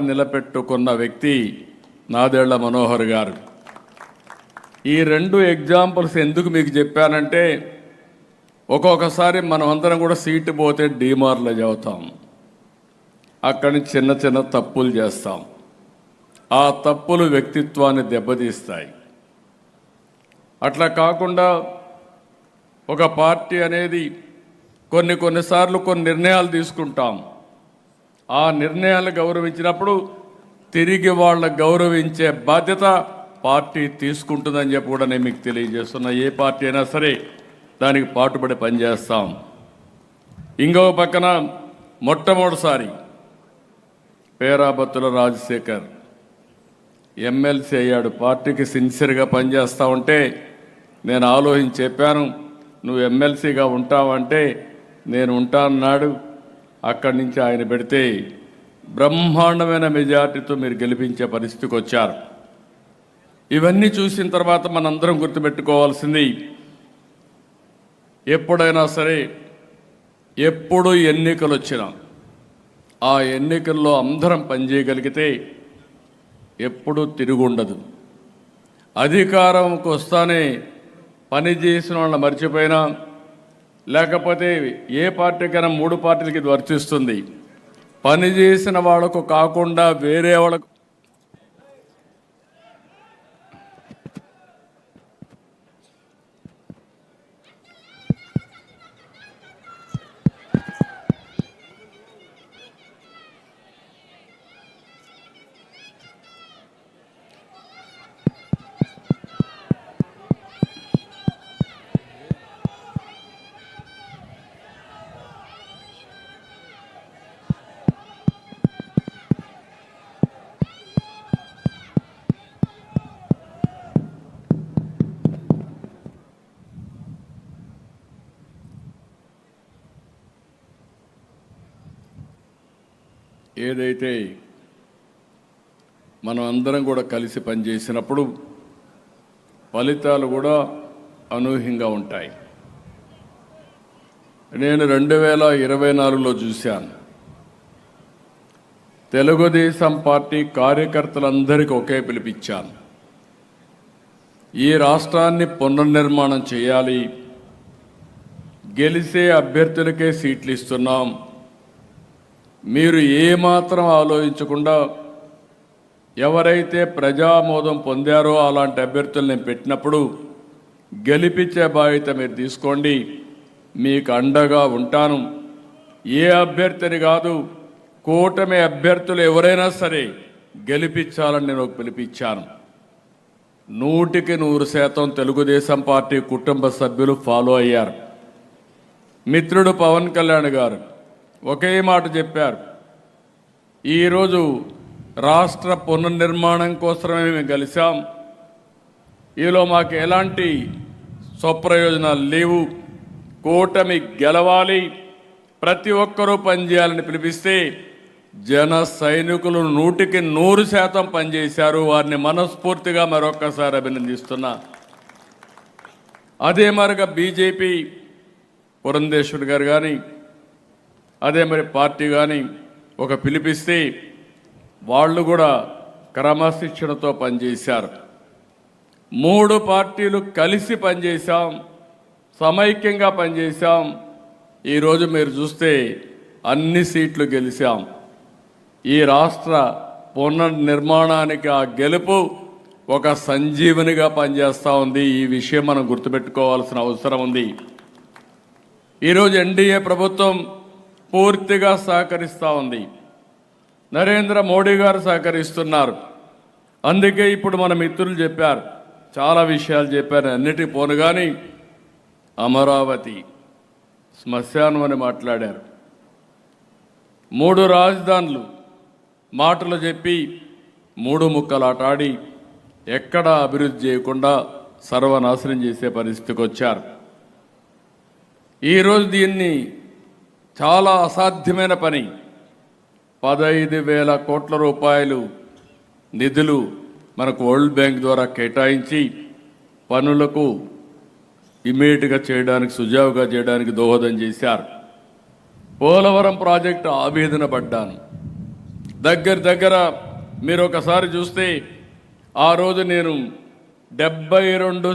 నిలబెట్టుకున్న వ్యక్తి నాదెళ్ల మనోహర్ గారు. ఈ రెండు ఎగ్జాంపుల్స్ ఎందుకు మీకు చెప్పానంటే, ఒక్కొక్కసారి మనం అందరం కూడా సీటు పోతే డీమార్లేజ్ అవుతాం, అక్కడి నుంచి చిన్న చిన్న తప్పులు చేస్తాం. ఆ తప్పులు వ్యక్తిత్వాన్ని దెబ్బతీస్తాయి. అట్లా కాకుండా ఒక పార్టీ అనేది కొన్నిసార్లు కొన్ని నిర్ణయాలు తీసుకుంటాం. ఆ నిర్ణయాలు గౌరవించినప్పుడు తిరిగి వాళ్ళ గౌరవించే బాధ్యత పార్టీ తీసుకుంటుందని చెప్పి కూడా నేను మీకు తెలియజేస్తున్నా. ఏ పార్టీ అయినా సరే దానికి పాటుపడి పనిచేస్తాం. ఇంకో పక్కన మొట్టమొదటిసారి పేరాబత్తుల రాజశేఖర్ ఎమ్మెల్సీ అయ్యాడు. పార్టీకి సిన్సియర్గా పనిచేస్తూ ఉంటే నేను ఆలోచించి చెప్పాను, నువ్వు ఎమ్మెల్సీగా ఉంటావంటే నేను ఉంటానన్నాడు. అక్కడి నుంచి ఆయన పెడితే బ్రహ్మాండమైన మెజార్టీతో మీరు గెలిపించే పరిస్థితికి వచ్చారు. ఇవన్నీ చూసిన తర్వాత మనందరం గుర్తుపెట్టుకోవాల్సింది, ఎప్పుడైనా సరే ఎప్పుడు ఎన్నికలు వచ్చినా ఆ ఎన్నికల్లో అందరం పనిచేయగలిగితే ఎప్పుడూ తిరుగుండదు. అధికారంకి వస్తానే పని చేసిన వాళ్ళని మర్చిపోయినా, లేకపోతే ఏ పార్టీకైనా 3 పార్టీలకి ఇది వర్తిస్తుంది, పని చేసిన వాళ్ళకు కాకుండా వేరే వాళ్ళకు ఏదైతే మనం అందరం కూడా కలిసి పనిచేసినప్పుడు ఫలితాలు కూడా అనూహ్యంగా ఉంటాయి. నేను 2024లో చూశాను, తెలుగుదేశం పార్టీ కార్యకర్తలందరికీ ఒకే పిలిపించాను. ఈ రాష్ట్రాన్ని పునర్నిర్మాణం చేయాలి, గెలిచే అభ్యర్థులకే సీట్లు ఇస్తున్నాం, మీరు ఏమాత్రం ఆలోచించకుండా ఎవరైతే ప్రజామోదం పొందారో అలాంటి అభ్యర్థులు నేను పెట్టినప్పుడు గెలిపించే బాధ్యత మీరు తీసుకోండి, మీకు అండగా ఉంటాను. ఏ అభ్యర్థిని కాదు, కూటమి అభ్యర్థులు ఎవరైనా సరే గెలిపించాలని నేను పిలిపించాను. 100% తెలుగుదేశం పార్టీ కుటుంబ సభ్యులు ఫాలో అయ్యారు. మిత్రుడు పవన్ కళ్యాణ్ గారు ఒకే మాట చెప్పారు, ఈరోజు రాష్ట్ర పునర్నిర్మాణం కోసమే మేము కలిసాం, ఈలో మాకు ఎలాంటి స్వప్రయోజనాలు లేవు, కూటమి గెలవాలి, ప్రతి ఒక్కరూ పనిచేయాలని పిలిపిస్తే జన సైనికులు 100% పనిచేశారు. వారిని మనస్ఫూర్తిగా మరొక్కసారి అభినందిస్తున్నా. అదే మరిగా బీజేపీ పురంధేశ్వరి గారు కానీ, అదే మరి పార్టీ కానీ ఒక పిలిపిస్తే వాళ్ళు కూడా క్రమశిక్షణతో పనిచేశారు. 3 పార్టీలు కలిసి పనిచేశాం, సమైక్యంగా పనిచేశాం. ఈరోజు మీరు చూస్తే అన్ని సీట్లు గెలిచాం. ఈ రాష్ట్ర పునర్నిర్మాణానికి ఆ గెలుపు ఒక సంజీవనిగా పనిచేస్తూ ఉంది. ఈ విషయం మనం గుర్తుపెట్టుకోవాల్సిన అవసరం ఉంది. ఈరోజు ఎన్డీఏ ప్రభుత్వం పూర్తిగా సహకరిస్తూ ఉంది, నరేంద్ర మోడీ గారు సహకరిస్తున్నారు. అందుకే ఇప్పుడు మన మిత్రులు చెప్పారు, చాలా విషయాలు చెప్పారు, అన్నిటికీ పోను కానీ అమరావతి శ్మశానం అని మాట్లాడారు. 3 రాజధానులు మాటలు చెప్పి 3 ముక్కలాటాడి ఎక్కడా అభివృద్ధి చేయకుండా సర్వనాశనం చేసే పరిస్థితికి వచ్చారు. ఈరోజు దీన్ని చాలా అసాధ్యమైన పని, 15,000 కోట్ల రూపాయలు నిధులు మనకు వరల్డ్ బ్యాంక్ ద్వారా కేటాయించి పనులకు ఇమీడియట్గా చేయడానికి, సుజావుగా చేయడానికి దోహదం చేశారు. పోలవరం ప్రాజెక్టు ఆవేదన పడ్డాను, దగ్గర మీరు ఒకసారి చూస్తే ఆ రోజు నేను 72